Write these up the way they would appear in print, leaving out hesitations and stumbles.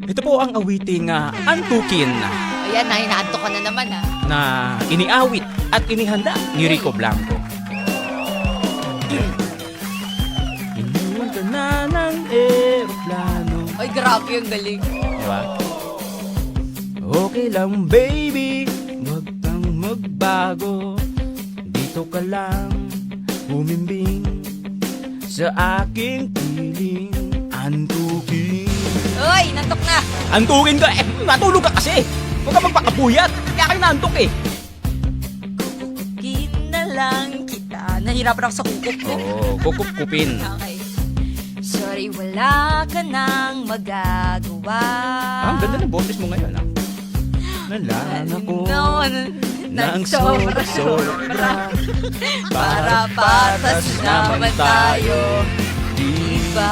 Ito po ang awiting Antukin Ayan, hinaanto ka na naman na iniawit at inihanda ni Rico Blanco. Iniwan ka na ng eroplano. Ay, grabe yung galing. Diba? Okay lang baby, wag kang magbago. Dito ka lang humimbing sa aking piling. Antukin. Uy, nantok na. Antukin ka? Natulog ka kasi. Huwag ka magpakapuyat. Kaya kayo naantok eh. Kukukin na lang kita. Nahirapan ako sa kukup ko. Kukupkupin. Okay. Sorry, wala ka nang magagawa. Ang ganda ng boses mo ngayon Nalaan ako ng sobra-sobra. Para patas naman tayo. Diba?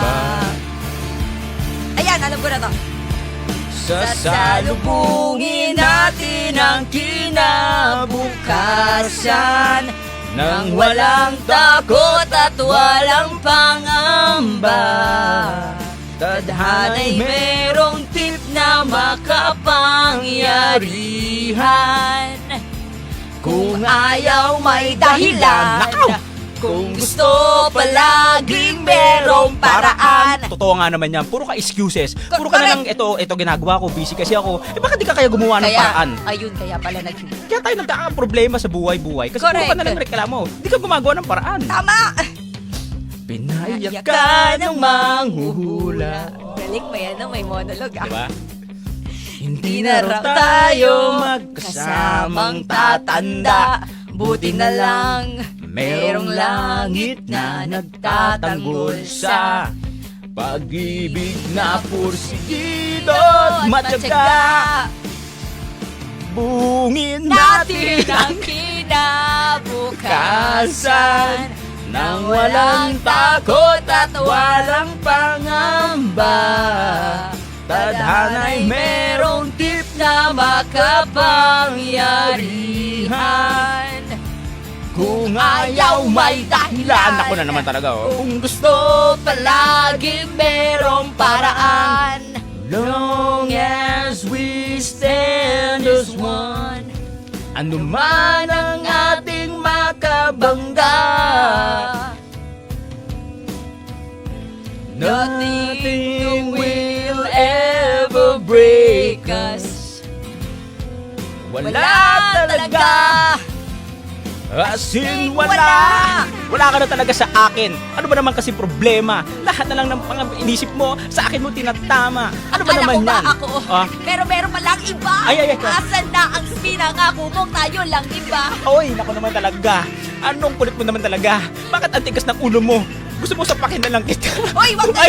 Ayan, alam ko na to. Sasalubungin natin ang kinabukasan nang walang takot at walang pangamba. Tadhana'y merong tip na makapangyarihan. Kung ayaw may dahilan. Nakaw! Kung gusto palaging merong paraan. Totoo nga naman yan. Puro ka excuses. Puro ka na lang, ito ginagawa ko, busy kasi ako. Bakit di ka kaya gumawa ng paraan? Ayun, kaya pala Kaya tayo nagkakaproblema sa buhay-buhay. Kasi puro ka na lang reklamo. Di ka gumagawa ng paraan. Tama! Pinayak ka ng manghuhula. Galing mo yan, may monologue Diba? Hindi na raw tayo magkasamang tatanda. Buti na lang merong langit na nagtatanggol sa pag-ibig na pursigido at matyaga. Bungin natin ang kinabukasan nang walang takot at walang pangamba. Tadhana'y merong tip na makapangyarihan. Kung ayaw may dahilan. Ako na naman talaga Kung gusto palagi merong paraan. Long as we stand as one, ano man ang ating makabangga, nothing will ever break us. Wala talaga. As in, wala! Wala ka na talaga sa akin. Ano ba naman kasi problema? Lahat na lang ng inisip mo, sa akin mo tinatama. Ano ba naman ba yan? ako? Ah? Pero meron palang iba. Ay. Asan na ang pinangako mong tayo lang iba? Oy, naku naman talaga. Anong kulit mo naman talaga? Bakit ang tigas ng ulo mo? Gusto mo sapakin na lang kita? Oy, wag na! Ay,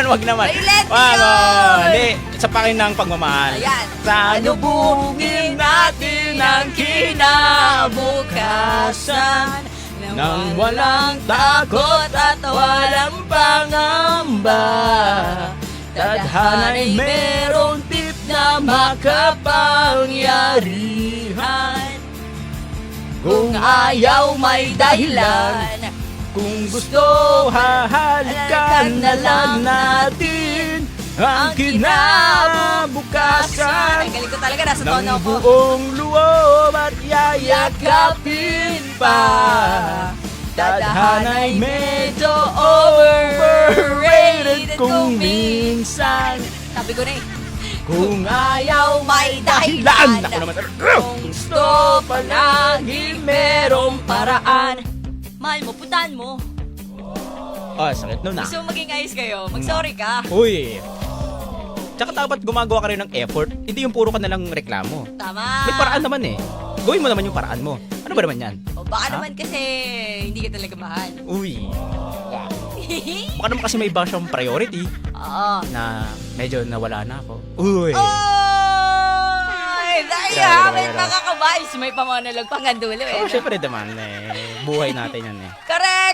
wag naman. Violent Wag, yun! Hindi, sapakin ng pagmamahal. Ayan. Salubungin natin ang kinabukasan nang walang takot at walang pangamba. Tadhana'y merong tip na makapangyarihan. Kung ayaw may dahilan. Kung gusto, hahalikan na lang natin ang kinabukasan Ay, galing ko talaga. Nasa tono ng ko. buong loob at yayakapin pa. Tadhana'y medyo overrated kung minsan. Sabi ko na Kung ayaw may dahilan. Naku naman. Kung gusto palagi merong paraan. Mahal mo, puntahan mo. Sakit nun Gusto mo maging ayos kayo, mag-sorry ka. Uy. Tsaka dapat gumagawa ka rin ng effort. Hindi yung puro ka na lang reklamo. Tama. May paraan naman eh. Gawin mo naman yung paraan mo. Ano ba naman yan? O baka naman kasi hindi ka talaga mahal. Uy. Baka naman kasi may iba siyang priority Oo. na medyo nawala na ako. Uy. Ay, dahil mga kabays, may pamonolog pang gandulo Oh, syempre naman buhay natin yan eh. Correct!